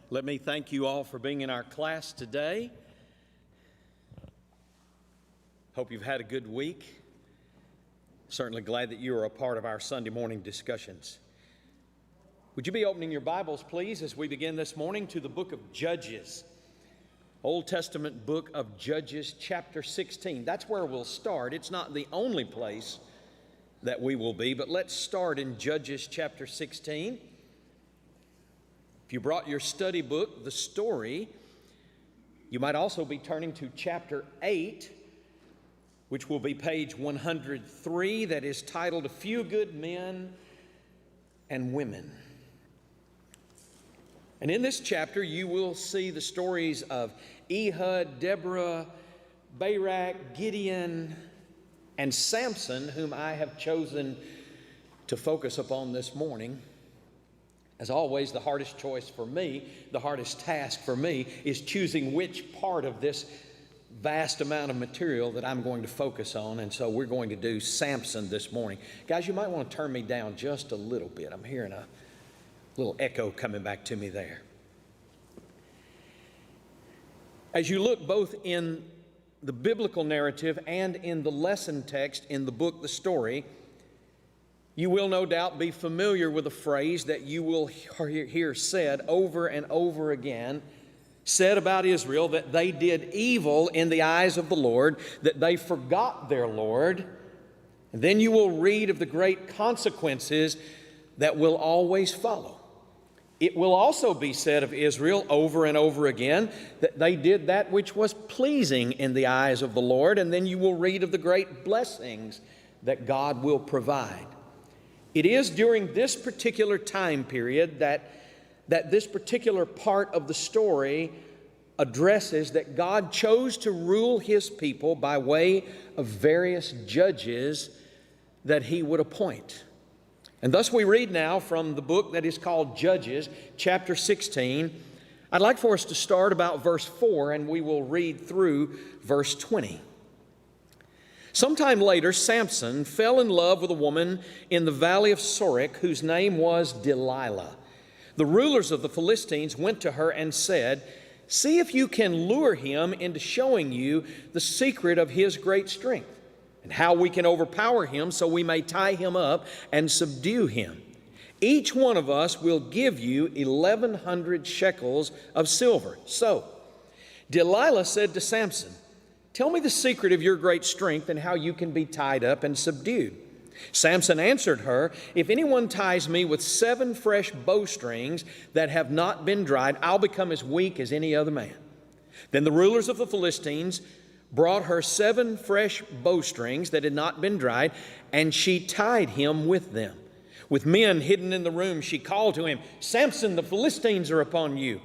Let me thank you all for being in our class today. Hope you've had a good week. Certainly glad that you are a part of our Sunday morning discussions. Would you be opening your Bibles, please, as we begin this morning to the book of Judges, Old Testament book of Judges, chapter 16. That's where we'll start. It's not the only place that we will be, but let's start in Judges chapter 16. If you brought your study book, The Story, you might also be turning to chapter 8, which will be page 103, that is titled, A Few Good Men and Women. And in this chapter, you will see the stories of Ehud, Deborah, Barak, Gideon, and Samson, whom I have chosen to focus upon this morning. As always, the hardest choice for me, the hardest task for me, is choosing which part of this vast amount of material that I'm going to focus on. And so we're going to do Samson this morning. Guys, you might want to turn me down just a little bit. I'm hearing a little echo coming back to me there. As you look both in the biblical narrative and in the lesson text in the book, The Story, you will no doubt be familiar with a phrase that you will hear said over and over again, said about Israel, that they did evil in the eyes of the Lord, that they forgot their Lord. And then you will read of the great consequences that will always follow. It will also be said of Israel over and over again that they did that which was pleasing in the eyes of the Lord, and then you will read of the great blessings that God will provide. It is during this particular time period that this particular part of the story addresses that God chose to rule His people by way of various judges that He would appoint. And thus we read now from the book that is called Judges, chapter 16. I'd like for us to start about verse 4, and we will read through verse 20. Sometime later, Samson fell in love with a woman in the valley of Sorek whose name was Delilah. The rulers of the Philistines went to her and said, "See if you can lure him into showing you the secret of his great strength, and how we can overpower him so we may tie him up and subdue him. Each one of us will give you 1,100 shekels of silver." So Delilah said to Samson, "Tell me the secret of your great strength and how you can be tied up and subdued." Samson answered her, "If anyone ties me with 7 fresh bowstrings that have not been dried, I'll become as weak as any other man." Then the rulers of the Philistines brought her 7 fresh bowstrings that had not been dried, and she tied him with them. With men hidden in the room, she called to him, "Samson, the Philistines are upon you."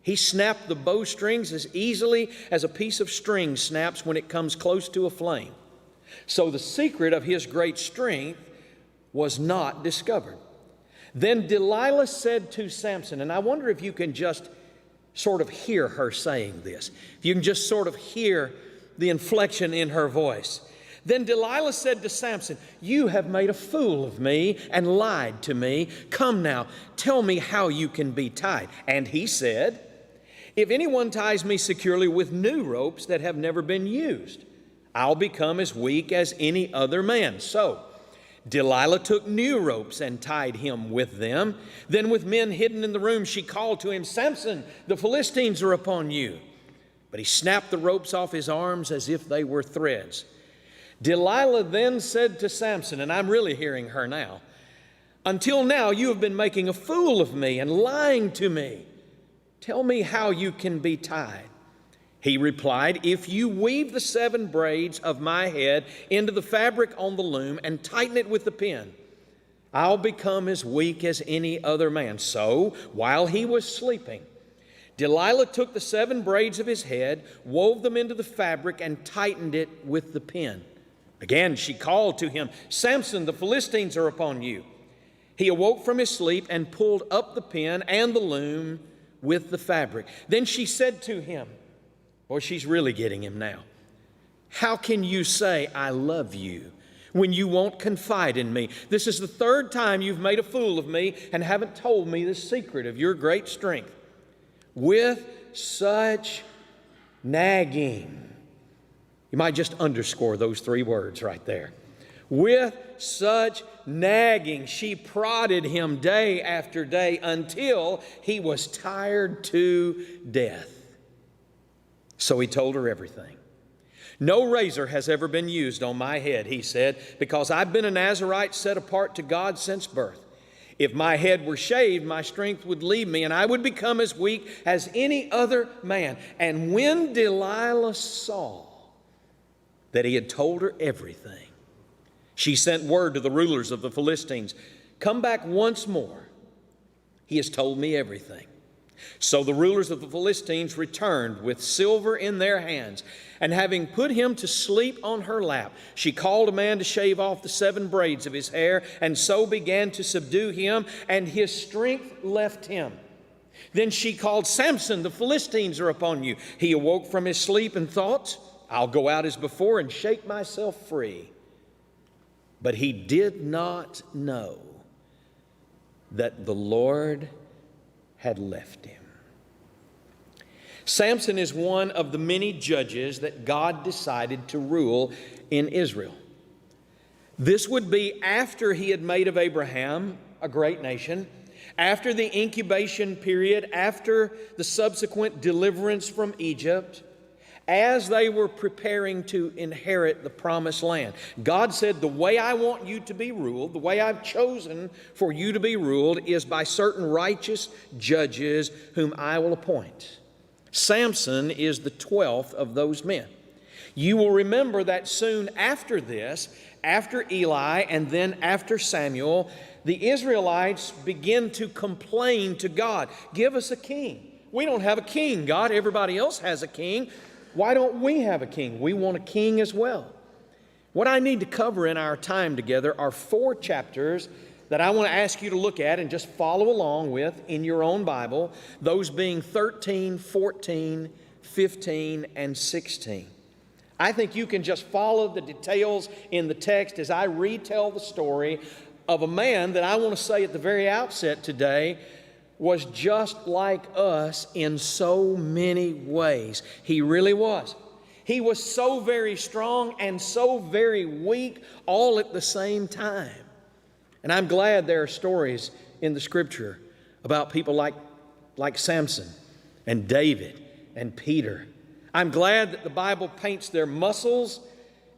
He snapped the bowstrings as easily as a piece of string snaps when it comes close to a flame. So the secret of his great strength was not discovered. Then Delilah said to Samson, and I wonder if you can just sort of hear her saying this. If you can just sort of hear the inflection in her voice. Then Delilah said to Samson, "You have made a fool of me and lied to me. Come now, tell me how you can be tied." And he said, "If anyone ties me securely with new ropes that have never been used, I'll become as weak as any other man." So Delilah took new ropes and tied him with them. Then with men hidden in the room, she called to him, "Samson, the Philistines are upon you." But he snapped the ropes off his arms as if they were threads. Delilah then said to Samson, and I'm really hearing her now, "Until now you have been making a fool of me and lying to me. Tell me how you can be tied." He replied, "If you weave the 7 braids of my head into the fabric on the loom and tighten it with the pin, I'll become as weak as any other man." So, while he was sleeping, Delilah took the 7 braids of his head, wove them into the fabric, and tightened it with the pin. Again she called to him, "Samson, the Philistines are upon you." He awoke from his sleep and pulled up the pin and the loom with the fabric. Then she said to him, boy, she's really getting him now, "How can you say, 'I love you,' when you won't confide in me? This is the 3rd time you've made a fool of me and haven't told me the secret of your great strength." with such nagging. You might just underscore those three words right there. With such nagging, she prodded him day after day until he was tired to death. So he told her everything. No razor has ever been used on my head, he said, because I've been a Nazarite set apart to God since birth. If my head were shaved, my strength would leave me, and I would become as weak as any other man. And when Delilah saw that he had told her everything, she sent word to the rulers of the Philistines, "Come back once more. He has told me everything." So the rulers of the Philistines returned with silver in their hands, and having put him to sleep on her lap, she called a man to shave off the 7 braids of his hair, and so began to subdue him, and his strength left him. Then she called, "Samson, the Philistines are upon you." He awoke from his sleep and thought, "I'll go out as before and shake myself free." But he did not know that the Lord had left him. Samson is one of the many judges that God decided to rule in Israel. This would be after he had made of Abraham a great nation, after the incubation period, after the subsequent deliverance from Egypt, as they were preparing to inherit the promised land. God said, the way I want you to be ruled, the way I've chosen for you to be ruled, is by certain righteous judges whom I will appoint. Samson is the 12th of those men. You will remember that soon after this, after Eli and then after Samuel, the Israelites begin to complain to God, "Give us a king. We don't have a king, God. Everybody else has a king. Why don't we have a king? We want a king as well." What I need to cover in our time together are 4 chapters that I want to ask you to look at and just follow along with in your own Bible, those being 13, 14, 15, and 16. I think you can just follow the details in the text as I retell the story of a man that I want to say at the very outset today was just like us in so many ways. He really was. He was so very strong and so very weak all at the same time. And I'm glad there are stories in the Scripture about people like Samson and David and Peter. I'm glad that the Bible paints their muscles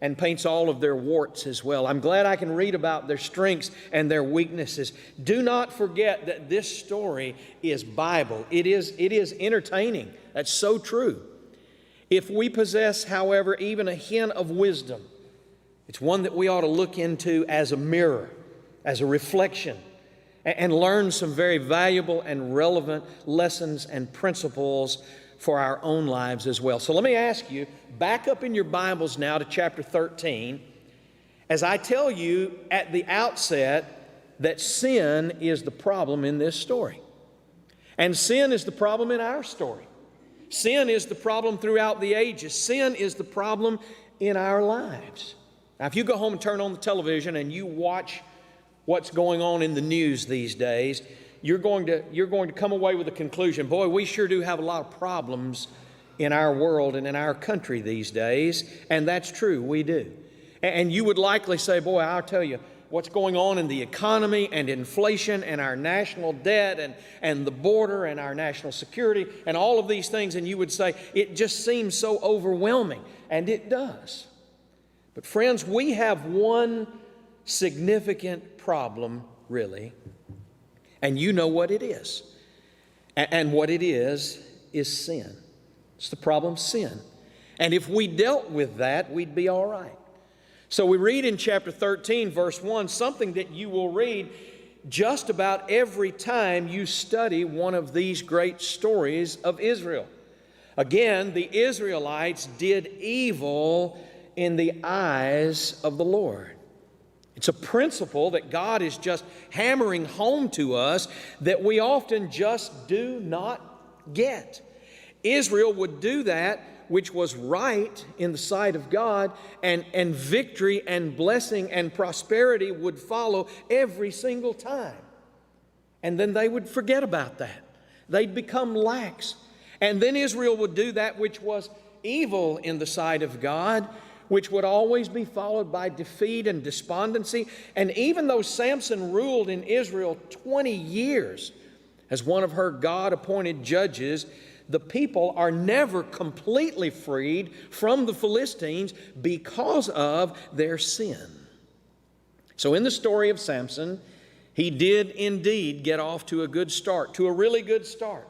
and paints all of their warts as well. I'm glad I can read about their strengths and their weaknesses. Do not forget that this story is Bible. It is entertaining. That's so true. If we possess, however, even a hint of wisdom, it's one that we ought to look into as a mirror, as a reflection, and learn some very valuable and relevant lessons and principles for our own lives as well. So let me ask you, back up in your Bibles now to chapter 13, as I tell you at the outset that sin is the problem in this story. And sin is the problem in our story. Sin is the problem throughout the ages. Sin is the problem in our lives. Now, if you go home and turn on the television and you watch what's going on in the news these days, you're going to come away with a conclusion. Boy, we sure do have a lot of problems in our world and in our country these days. And that's true, we do. And you would likely say, boy, I'll tell you, what's going on in the economy and inflation and our national debt and the border and our national security and all of these things. And you would say, it just seems so overwhelming. And it does. But friends, we have one significant problem, really. And you know what it is. And what it is sin. It's the problem, sin. And if we dealt with that, we'd be all right. So we read in chapter 13, verse 1, something that you will read just about every time you study one of these great stories of Israel. Again, the Israelites did evil in the eyes of the Lord. It's a principle that God is just hammering home to us that we often just do not get. Israel would do that which was right in the sight of God, and victory and blessing and prosperity would follow every single time. And then they would forget about that. They'd become lax. And then Israel would do that which was evil in the sight of God, which would always be followed by defeat and despondency. And even though Samson ruled in Israel 20 years as one of her God-appointed judges, the people are never completely freed from the Philistines because of their sin. So in the story of Samson, he did indeed get off to a good start, to a really good start.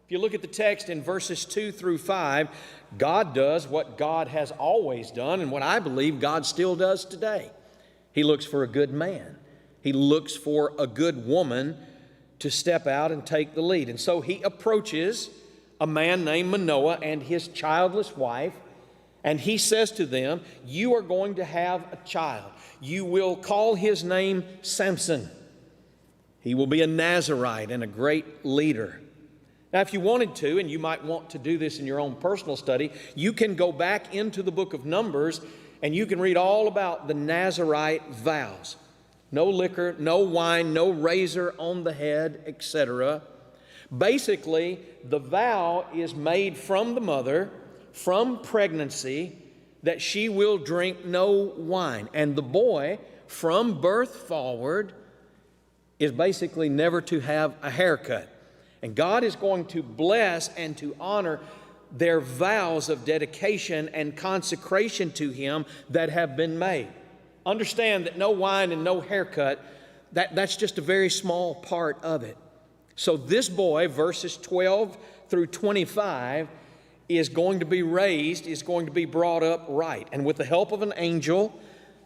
If you look at the text in verses 2 through 5, God does what God has always done and what I believe God still does today. He looks for a good man. He looks for a good woman to step out and take the lead. And so he approaches a man named Manoah and his childless wife, and he says to them, "You are going to have a child. You will call his name Samson. He will be a Nazarite and a great leader." Now, if you wanted to, and you might want to do this in your own personal study, you can go back into the book of Numbers and you can read all about the Nazarite vows. No liquor, no wine, no razor on the head, etc. Basically, the vow is made from the mother, from pregnancy, that she will drink no wine. And the boy, from birth forward, is basically never to have a haircut. And God is going to bless and to honor their vows of dedication and consecration to Him that have been made. Understand that no wine and no haircut, that's just a very small part of it. So this boy, verses 12 through 25, is going to be raised, is going to be brought up right. And with the help of an angel,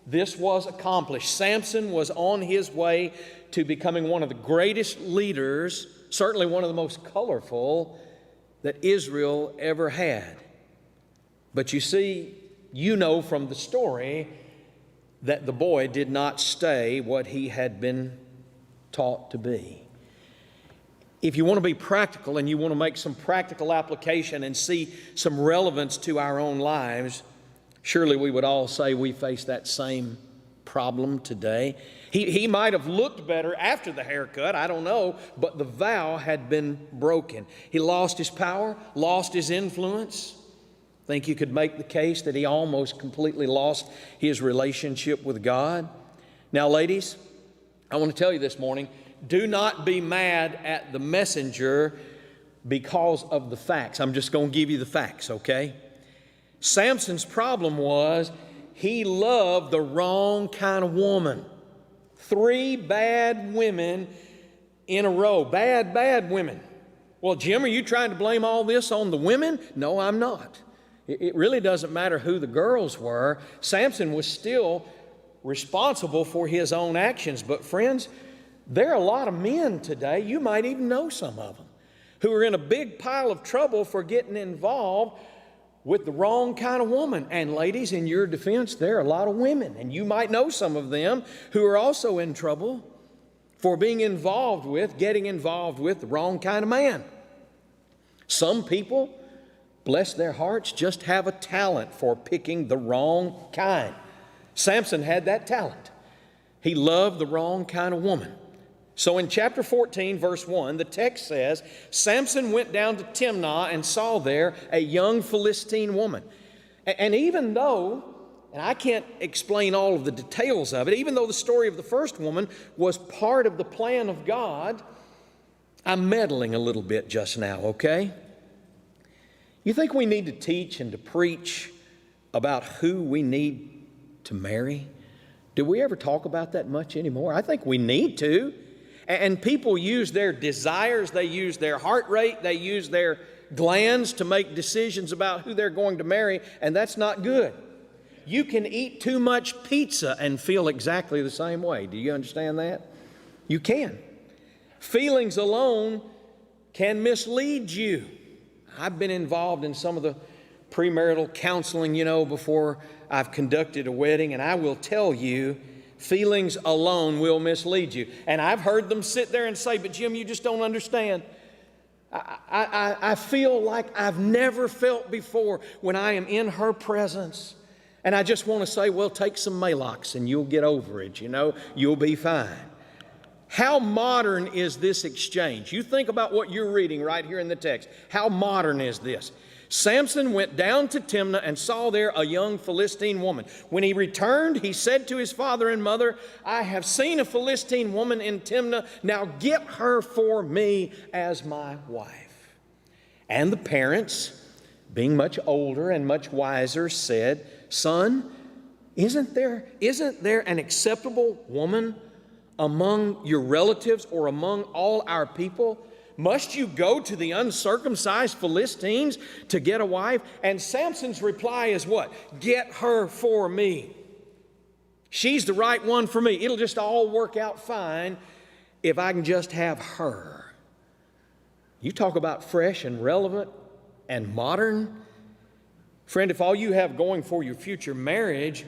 this was accomplished. Samson was on his way to becoming one of the greatest leaders, certainly one of the most colorful that Israel ever had. But you see, you know from the story that the boy did not stay what he had been taught to be. If you want to be practical and you want to make some practical application and see some relevance to our own lives, surely we would all say we face that same problem today. He might have looked better after the haircut, I don't know, but the vow had been broken. He lost his power, lost his influence. I think you could make the case that he almost completely lost his relationship with God. Now, ladies, I want to tell you this morning, do not be mad at the messenger because of the facts. I'm just going to give you the facts, okay? Samson's problem was he loved the wrong kind of woman. 3 bad women in a row. Bad women. Well, Jim, are you trying to blame all this on the women? No, I'm not. It really doesn't matter who the girls were. Samson was still responsible for his own actions. But friends, there are a lot of men today, you might even know some of them, who are in a big pile of trouble for getting involved with the wrong kind of woman. And ladies, in your defense, there are a lot of women, and you might know some of them, who are also in trouble for being involved with, getting involved with the wrong kind of man. Some people, bless their hearts, just have a talent for picking the wrong kind. Samson had that talent. He loved the wrong kind of woman. So in chapter 14, verse 1, the text says, Samson went down to Timnah and saw there a young Philistine woman. And even though, and I can't explain all of the details of it, even though the story of the first woman was part of the plan of God, I'm meddling a little bit just now, okay? You think we need to teach and to preach about who we need to marry? Do we ever talk about that much anymore? I think we need to. And people use their desires, they use their heart rate, they use their glands to make decisions about who they're going to marry, and that's not good. You can eat too much pizza and feel exactly the same way. Do you understand that? You can. Feelings alone can mislead you. I've been involved in some of the premarital counseling, before I've conducted a wedding, and I will tell you, feelings alone will mislead you. And I've heard them sit there and say, but Jim, you just don't understand. I feel like I've never felt before when I am in her presence. And I just want to say, well, take some Maalox and you'll get over it, you'll be fine. How modern is this exchange? You think about what you're reading right here in the text. How modern is this? Samson went down to Timnah and saw there a young Philistine woman. When he returned, he said to his father and mother, I have seen a Philistine woman in Timnah. Now get her for me as my wife. And the parents, being much older and much wiser, said, Son, isn't there an acceptable woman among your relatives or among all our people? Must you go to the uncircumcised Philistines to get a wife? And Samson's reply is what? Get her for me. She's the right one for me. It'll just all work out fine if I can just have her. You talk about fresh and relevant and modern. Friend, if all you have going for your future marriage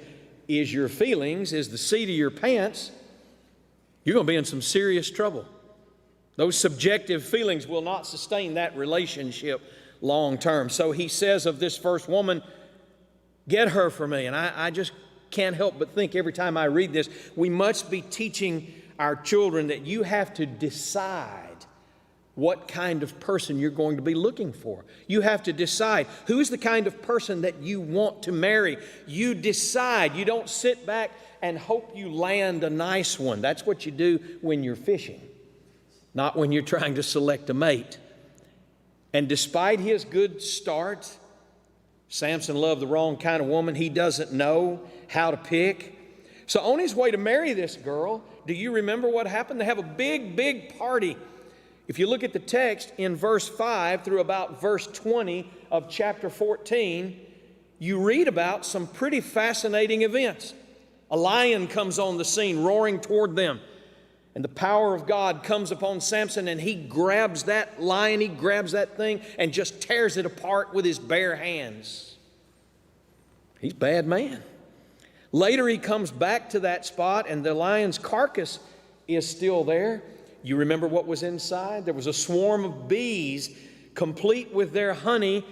is your feelings, is the seat of your pants, you're going to be in some serious trouble. Those subjective feelings will not sustain that relationship long term. So he says of this first woman, get her for me. And I just can't help but think every time I read this, we must be teaching our children that you have to decide what kind of person you're going to be looking for. You have to decide who's the kind of person that you want to marry. You decide. You don't sit back and hope you land a nice one. That's what you do when you're fishing, not when you're trying to select a mate. And despite his good start, Samson loved the wrong kind of woman. He doesn't know how to pick. So on his way to marry this girl, do you remember what happened? They have a big, big party. If you look at the text in verse 5 through about verse 20 of chapter 14, you read about some pretty fascinating events. A lion comes on the scene, roaring toward them. And the power of God comes upon Samson, and he grabs that lion, he grabs that thing, and just tears it apart with his bare hands. He's a bad man. Later he comes back to that spot, and the lion's carcass is still there. You remember what was inside? There was a swarm of bees, complete with their honey,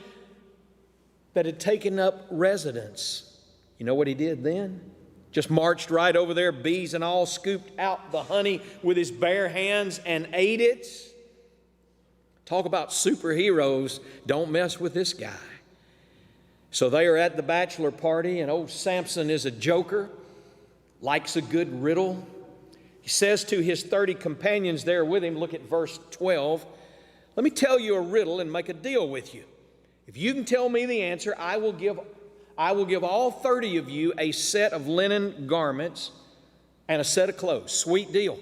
that had taken up residence. You know what he did then? Just marched right over there, bees and all, scooped out the honey with his bare hands and ate it. Talk about superheroes. Don't mess with this guy. So they are at the bachelor party, and old Samson is a joker, likes a good riddle. He says to his 30 companions there with him, look at verse 12, let me tell you a riddle and make a deal with you. If you can tell me the answer, I will give all 30 of you a set of linen garments and a set of clothes. Sweet deal.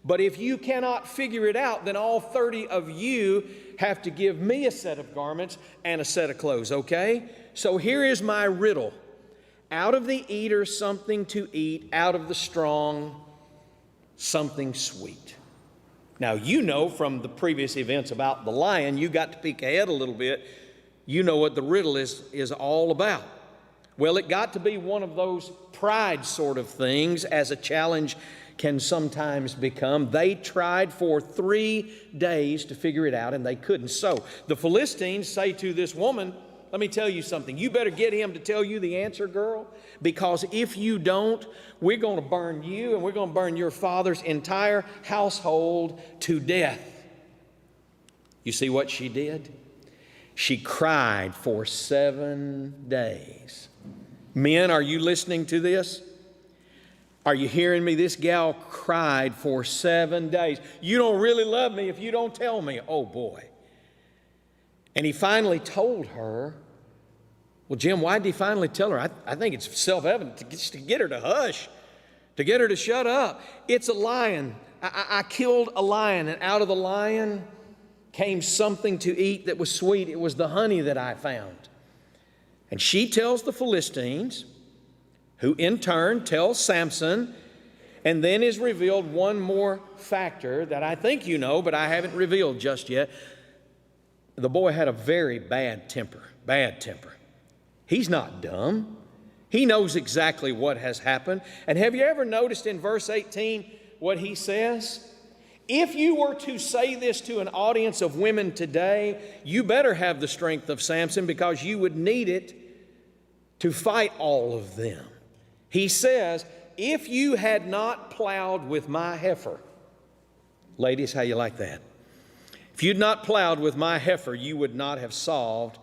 But if you cannot figure it out, then all 30 of you have to give me a set of garments and a set of clothes, okay? So here is my riddle. Out of the eater, something to eat. Out of the strong, something sweet. Now, you know from the previous events about the lion, you got to peek ahead a little bit. You know what the riddle is all about. Well, it got to be one of those pride sort of things, as a challenge can sometimes become. They tried for 3 days to figure it out, and they couldn't. So the Philistines say to this woman, let me tell you something. You better get him to tell you the answer, girl, because if you don't, we're going to burn you and we're going to burn your father's entire household to death. You see what she did? She cried for 7 days. Men, are you listening to this? Are you hearing me? This gal cried for 7 days. You don't really love me if you don't tell me. Oh, boy. And he finally told her. Well, Jim, why did he finally tell her? I think it's self-evident to get her to hush, to get her to shut up. It's a lion. I killed a lion, and out of the lion came something to eat that was sweet. It was the honey that I found. And she tells the Philistines, who in turn tells Samson, and then is revealed one more factor that I think you know, but I haven't revealed just yet. The boy had a very bad temper. He's not dumb. He knows exactly what has happened. And have you ever noticed in verse 18 what he says? If you were to say this to an audience of women today, you better have the strength of Samson, because you would need it to fight all of them. He says, if you had not plowed with my heifer, Ladies, how you like that? If you'd not plowed with my heifer, you would not have solved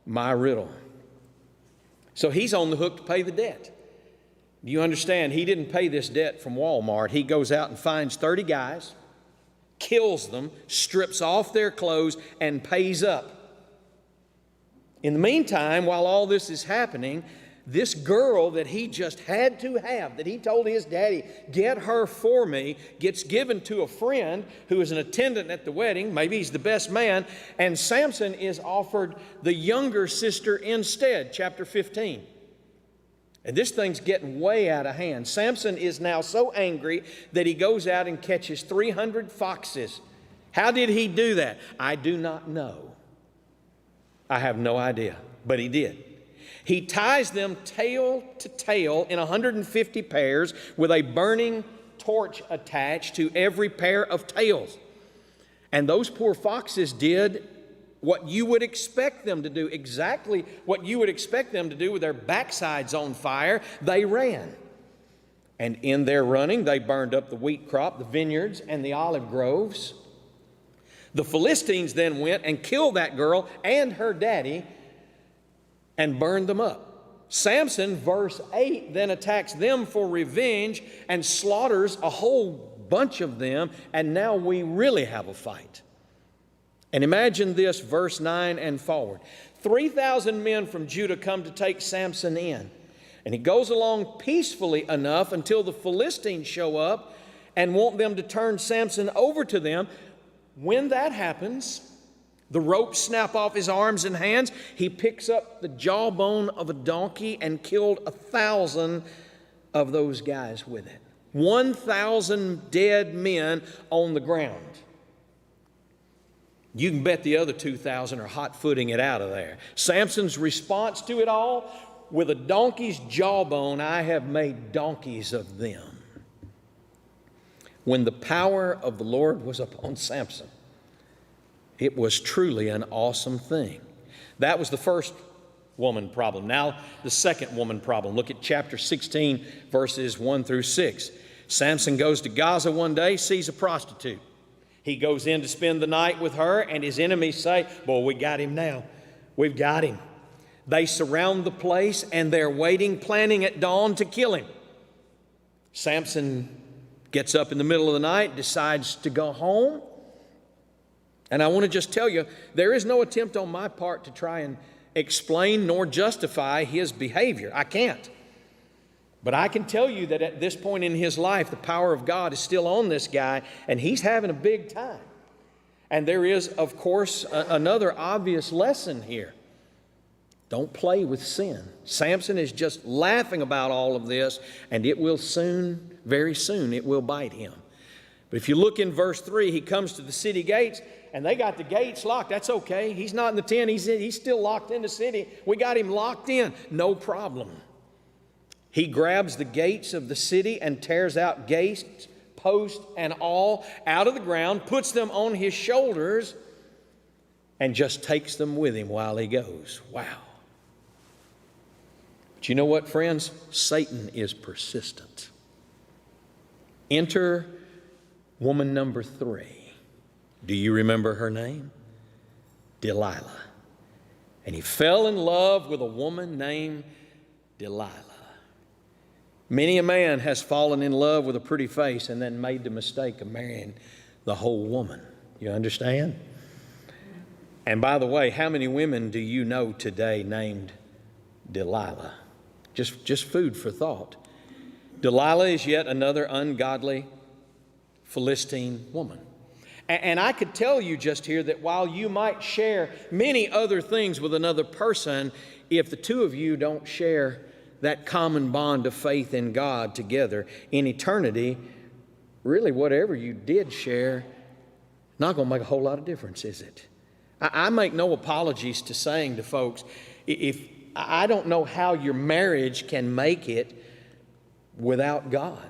my riddle. So he's on the hook to pay the debt. Do you understand? He didn't pay this debt from Walmart. He goes out and finds 30 guys, kills them, strips off their clothes, and pays up. In the meantime, while all this is happening, this girl that he just had to have, that he told his daddy, get her for me, gets given to a friend who is an attendant at the wedding. Maybe he's the best man. And Samson is offered the younger sister instead, chapter 15. And this thing's getting way out of hand. Samson is now so angry that he goes out and catches 300 foxes. How did he do that? I do not know. I have no idea, but he did. He ties them tail to tail in 150 pairs with a burning torch attached to every pair of tails. And those poor foxes did what you would expect them to do, exactly what you would expect them to do with their backsides on fire. They ran. And in their running, they burned up the wheat crop, the vineyards, and the olive groves. The Philistines then went and killed that girl and her daddy and burned them up. Samson, verse 8, then attacks them for revenge and slaughters a whole bunch of them, and now we really have a fight. And imagine this, verse 9 and forward. 3,000 men from Judah come to take Samson in. And he goes along peacefully enough until the Philistines show up and want them to turn Samson over to them. When that happens, the ropes snap off his arms and hands. He picks up the jawbone of a donkey and killed 1,000 of those guys with it. 1,000 dead men on the ground. You can bet the other 2,000 are hot-footing it out of there. Samson's response to it all, with a donkey's jawbone, I have made donkeys of them. When the power of the Lord was upon Samson, it was truly an awesome thing. That was the first woman problem. Now, the second woman problem. Look at chapter 16, verses 1 through 6. Samson goes to Gaza one day, sees a prostitute. He goes in to spend the night with her, and his enemies say, boy, we got him now. We've got him. They surround the place, and they're waiting, planning at dawn to kill him. Samson gets up in the middle of the night, decides to go home. And I want to just tell you, there is no attempt on my part to try and explain nor justify his behavior. I can't. But I can tell you that at this point in his life, the power of God is still on this guy, and he's having a big time. And there is, of course, another obvious lesson here. Don't play with sin. Samson is just laughing about all of this, and it will soon, very soon, it will bite him. But if you look in verse 3, he comes to the city gates, and they got the gates locked. That's okay. He's not in the tent. He's still locked in the city. We got him locked in. No problem. He grabs the gates of the city and tears out gates, posts, and all out of the ground, puts them on his shoulders, and just takes them with him while he goes. Wow. But you know what, friends? Satan is persistent. Enter woman number 3. Do you remember her name? Delilah. And he fell in love with a woman named Delilah. Many a man has fallen in love with a pretty face and then made the mistake of marrying the whole woman. You understand? And by the way, how many women do you know today named Delilah? Just food for thought. Delilah is yet another ungodly Philistine woman. And I could tell you just here that while you might share many other things with another person, if the two of you don't share that common bond of faith in God together in eternity, really whatever you did share, not going to make a whole lot of difference, is it? I make no apologies to saying to folks, if I don't know how your marriage can make it without God.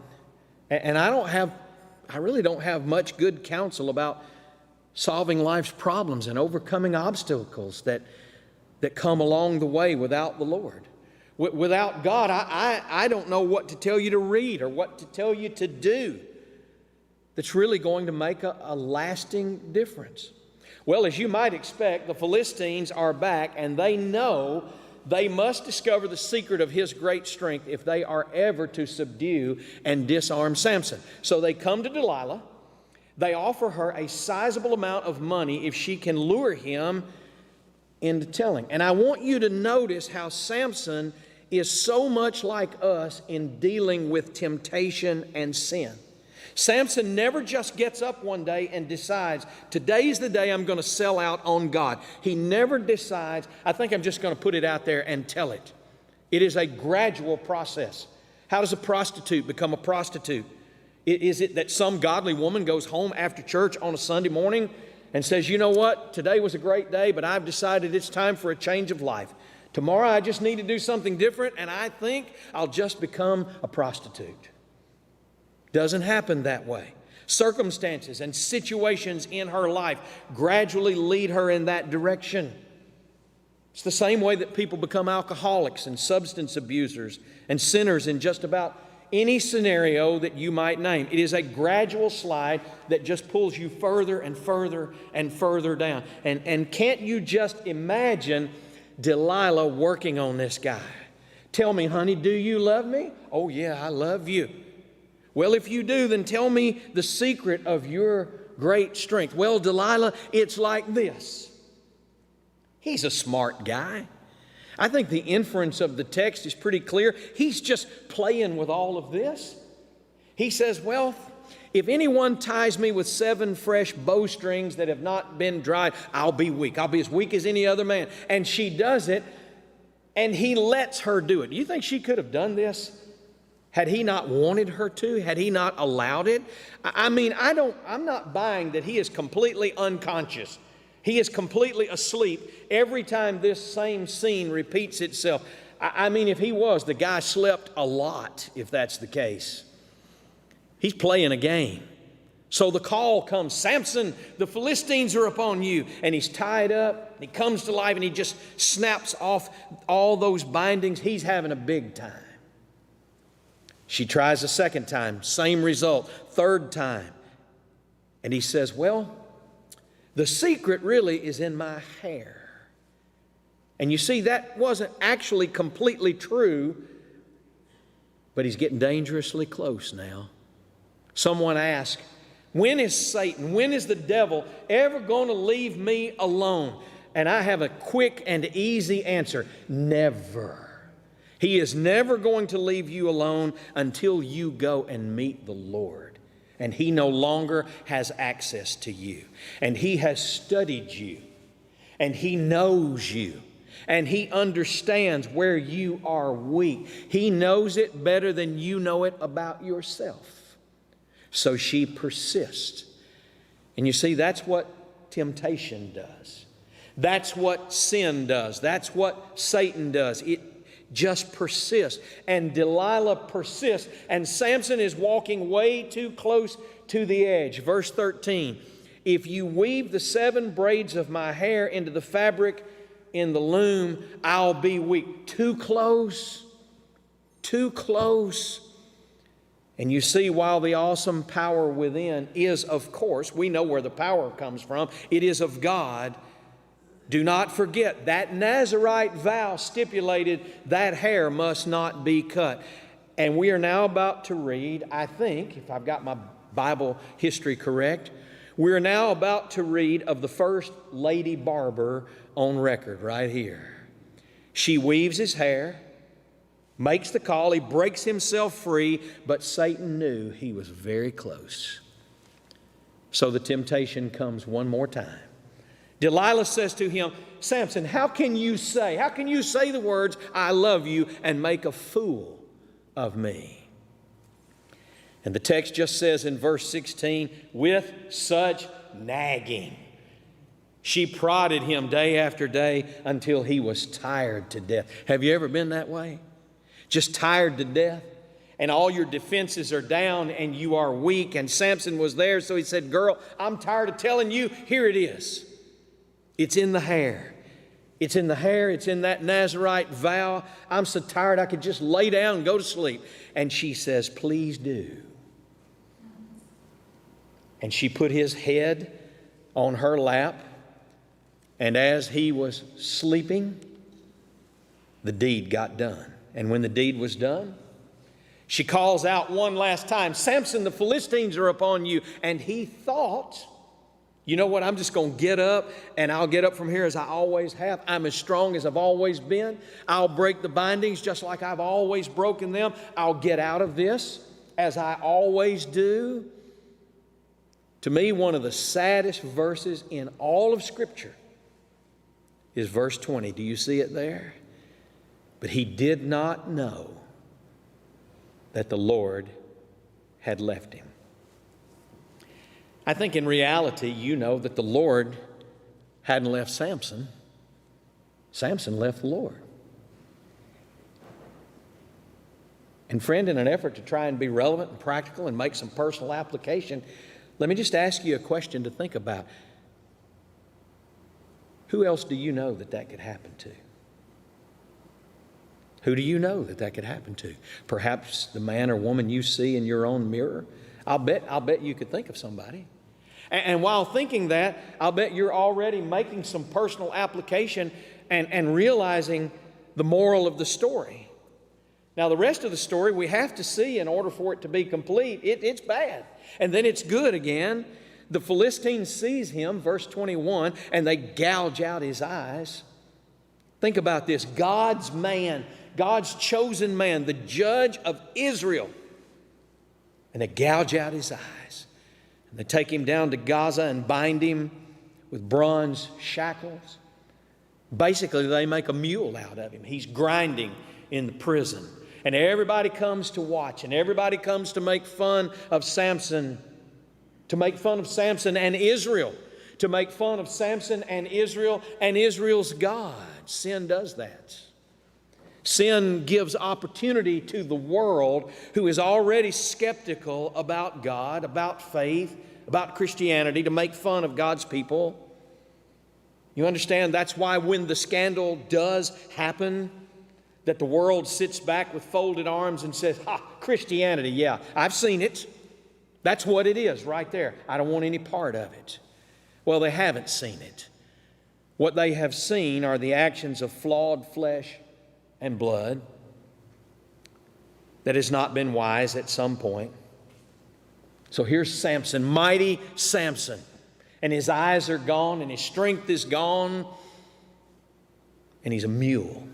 And I really don't have much good counsel about solving life's problems and overcoming obstacles that come along the way without the Lord. Without God, I don't know what to tell you to read or what to tell you to do. that's really going to make a lasting difference? Well, as you might expect, the Philistines are back, and they know they must discover the secret of his great strength if they are ever to subdue and disarm Samson. So they come to Delilah. They offer her a sizable amount of money if she can lure him into telling. And I want you to notice how Samson is so much like us in dealing with temptation and sin. Samson never just gets up one day and decides, today's the day I'm going to sell out on God. He never decides, I think I'm just going to put it out there and tell it. It is a gradual process. How does a prostitute become a prostitute? Is it that some godly woman goes home after church on a Sunday morning and says, you know what, today was a great day, but I've decided it's time for a change of life. Tomorrow I just need to do something different, and I think I'll just become a prostitute. Doesn't happen that way. Circumstances and situations in her life gradually lead her in that direction. It's the same way that people become alcoholics and substance abusers and sinners in just about any scenario that you might name. It is a gradual slide that just pulls you further and further and further down. And can't you just imagine Delilah working on this guy? Tell me, honey, do you love me? Oh, yeah, I love you. Well, if you do, then tell me the secret of your great strength. Well, Delilah, it's like this. He's a smart guy. I think the inference of the text is pretty clear. He's just playing with all of this. He says, well, if anyone ties me with 7 fresh bowstrings that have not been dried, I'll be weak. I'll be as weak as any other man. And she does it, and he lets her do it. Do you think she could have done this? Had he not wanted her to? Had he not allowed it? I'm not buying that he is completely unconscious. He is completely asleep every time this same scene repeats itself. If he was, the guy slept a lot, if that's the case. He's playing a game. So the call comes, Samson, the Philistines are upon you. And he's tied up, he comes to life, and he just snaps off all those bindings. He's having a big time. She tries a second time, same result, third time. And he says, well, the secret really is in my hair. And you see, that wasn't actually completely true, but he's getting dangerously close now. Someone asked, when is Satan, when is the devil ever going to leave me alone? And I have a quick and easy answer, never. He is never going to leave you alone until you go and meet the Lord. And He no longer has access to you. And He has studied you. And He knows you. And He understands where you are weak. He knows it better than you know it about yourself. So she persists. And you see, that's what temptation does. That's what sin does. That's what Satan does. It just persists. And Delilah persists. And Samson is walking way too close to the edge. Verse 13, if you weave the 7 braids of my hair into the fabric in the loom, I'll be weak. Too close. Too close. And you see, while the awesome power within is, of course, we know where the power comes from. It is of God. Do not forget that Nazarite vow stipulated that hair must not be cut. And we are now about to read, I think, if I've got my Bible history correct, we're now about to read of the first lady barber on record right here. She weaves his hair, makes the call, he breaks himself free, but Satan knew he was very close. So the temptation comes one more time. Delilah says to him, Samson, how can you say the words, I love you, and make a fool of me? And the text just says in verse 16, with such nagging, she prodded him day after day until he was tired to death. Have you ever been that way? Just tired to death? And all your defenses are down and you are weak. And Samson was there, so he said, girl, I'm tired of telling you. Here it is. It's in the hair. It's in the hair. It's in that Nazarite vow. I'm so tired I could just lay down and go to sleep. And she says, please do. And she put his head on her lap, and as he was sleeping, the deed got done. And when the deed was done, she calls out one last time, "Samson, the Philistines are upon you." And he thought, you know what, I'm just going to get up, and I'll get up from here as I always have. I'm as strong as I've always been. I'll break the bindings just like I've always broken them. I'll get out of this as I always do. To me, one of the saddest verses in all of Scripture is verse 20. Do you see it there? But he did not know that the Lord had left him. I think in reality, you know that the Lord hadn't left Samson. Samson left the Lord. And friend, in an effort to try and be relevant and practical and make some personal application, let me just ask you a question to think about. Who else do you know that could happen to? Who do you know that could happen to? Perhaps the man or woman you see in your own mirror. I'll bet you could think of somebody. And while thinking that, I'll bet you're already making some personal application and realizing the moral of the story. Now, the rest of the story we have to see in order for it to be complete. It's bad. And then it's good again. The Philistines seize him, verse 21, and they gouge out his eyes. Think about this. God's man, God's chosen man, the judge of Israel. And they gouge out his eyes. And they take him down to Gaza and bind him with bronze shackles. Basically, they make a mule out of him. He's grinding in the prison. And everybody comes to watch, and everybody comes to make fun of Samson, and Israel, to make fun of Samson and Israel's God. Sin does that. Sin gives opportunity to the world who is already skeptical about God, about faith, about Christianity, to make fun of God's people. You understand? That's why when the scandal does happen, that the world sits back with folded arms and says, "Ha, Christianity, yeah, I've seen it. That's what it is right there. I don't want any part of it." Well, they haven't seen it. What they have seen are the actions of flawed flesh and blood that has not been wise at some point. So here's Samson, mighty Samson, and his eyes are gone and his strength is gone, and he's a mule,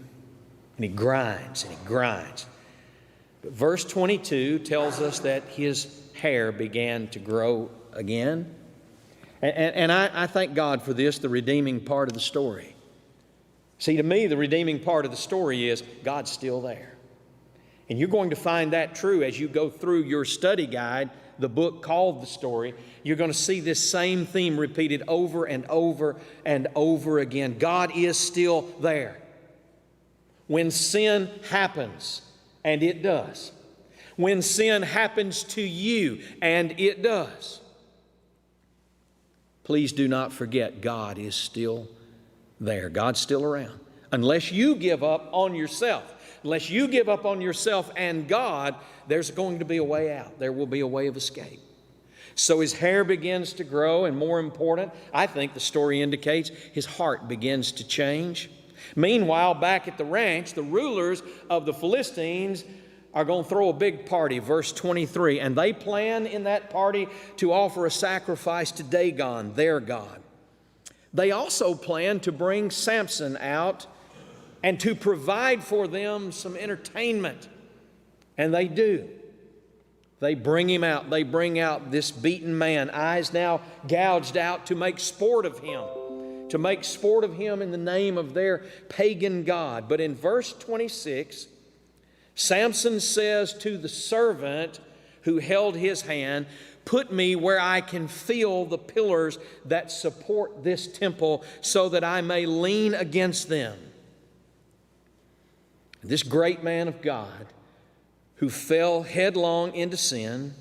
and he grinds and he grinds. But verse 22 tells us that his hair began to grow again. And I thank God for this, the redeeming part of the story. See, to me, the redeeming part of the story is God's still there. And you're going to find that true as you go through your study guide, the book called The Story. You're going to see this same theme repeated over and over and over again. God is still there. When sin happens, and it does. When sin happens to you, and it does. Please do not forget, God is still there. God's still around. Unless you give up on yourself, unless you give up on yourself and God, there's going to be a way out. There will be a way of escape. So his hair begins to grow, and more important, I think the story indicates his heart begins to change. Meanwhile, back at the ranch, the rulers of the Philistines are going to throw a big party, verse 23. And they plan in that party to offer a sacrifice to Dagon, their god. They also plan to bring Samson out and to provide for them some entertainment. And they do. They bring him out. They bring out this beaten man, eyes now gouged out, to make sport of him. To make sport of him in the name of their pagan god. But in verse 26, Samson says to the servant who held his hand, "Put me where I can feel the pillars that support this temple so that I may lean against them." This great man of God who fell headlong into sin,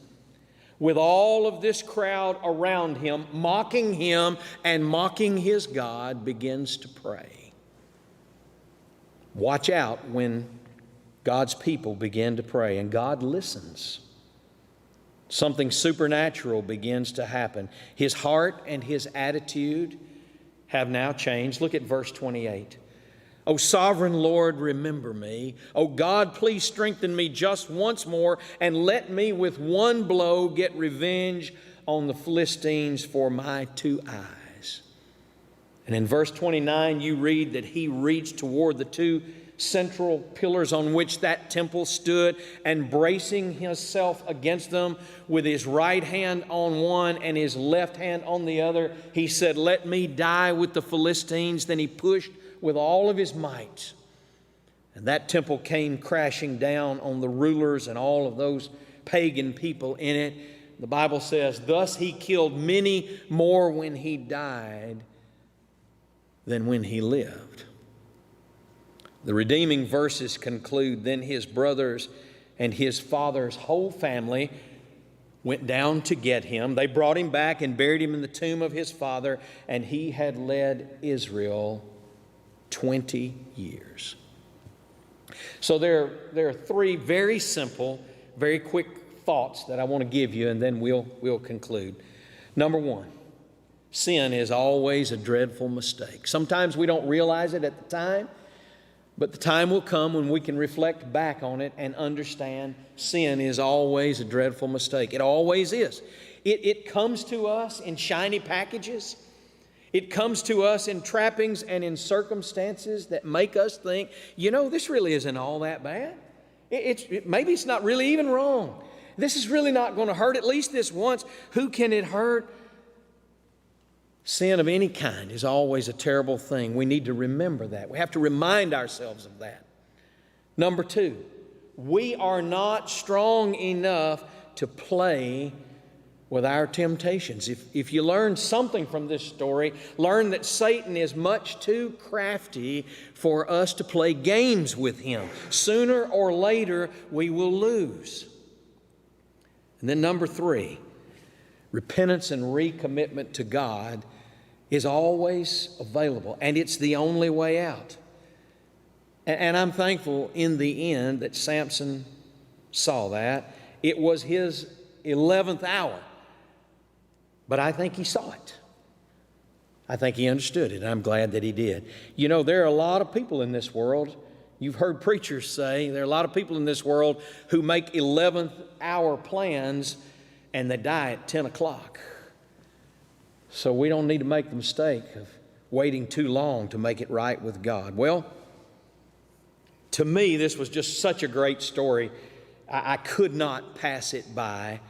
with all of this crowd around him, mocking him and mocking his God, begins to pray. Watch out when God's people begin to pray, and God listens. something supernatural begins to happen. His heart and his attitude have now changed. Look at verse 28. O sovereign Lord, remember me. O God, please strengthen me just once more, and let me with one blow get revenge on the Philistines for my 2 eyes. And in verse 29, you read that he reached toward the 2 central pillars on which that temple stood, and bracing himself against them with his right hand on one and his left hand on the other, he said, let me die with the Philistines. Then he pushed with all of his might, and that temple came crashing down on the rulers and all of those pagan people in it. The Bible says, thus he killed many more when he died than when he lived. The redeeming verses conclude, then his brothers and his father's whole family went down to get him. They brought him back and buried him in the tomb of his father, and he had led Israel 20 years. So there are 3 very simple, very quick thoughts that I want to give you, and then we'll conclude. Number 1, sin is always a dreadful mistake. Sometimes we don't realize it at the time, but the time will come when we can reflect back on it and understand sin is always a dreadful mistake. It always is. It comes to us in shiny packages. It comes to us in trappings and in circumstances that make us think, this really isn't all that bad. Maybe it's not really even wrong. This is really not going to hurt, at least this once. Who can it hurt? Sin of any kind is always a terrible thing. We need to remember that. We have to remind ourselves of that. Number 2, we are not strong enough to play with our temptations. If you learn something from this story, learn that Satan is much too crafty for us to play games with him. Sooner or later, we will lose. And then number 3, repentance and recommitment to God is always available, and it's the only way out. And I'm thankful in the end that Samson saw that. It was his 11th hour. But I think he saw it. I think he understood it, and I'm glad that he did. There are a lot of people in this world, you've heard preachers say, there are a lot of people in this world who make 11th hour plans and they die at 10 o'clock. So we don't need to make the mistake of waiting too long to make it right with God. Well, to me, this was just such a great story. I could not pass it by.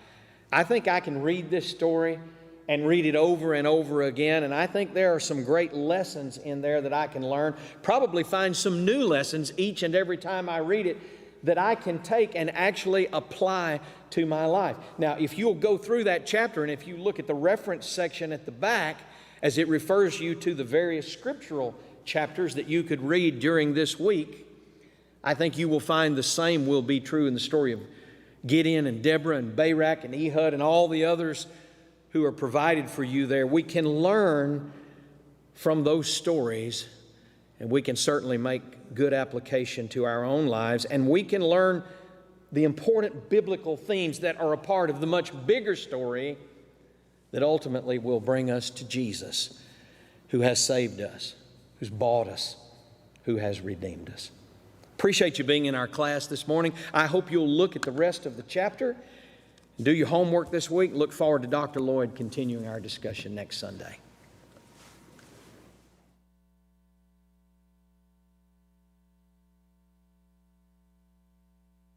I think I can read this story and read it over and over again, and I think there are some great lessons in there that I can learn. Probably find some new lessons each and every time I read it that I can take and actually apply to my life. Now, if you'll go through that chapter, and if you look at the reference section at the back, as it refers you to the various scriptural chapters that you could read during this week, I think you will find the same will be true in the story of Gideon and Deborah and Barak and Ehud and all the others who are provided for you there. We can learn from those stories, and we can certainly make good application to our own lives, and we can learn the important biblical themes that are a part of the much bigger story that ultimately will bring us to Jesus, who has saved us, who's bought us, who has redeemed us. Appreciate you being in our class this morning. I hope you'll look at the rest of the chapter. Do your homework this week. Look forward to Dr. Lloyd continuing our discussion next Sunday.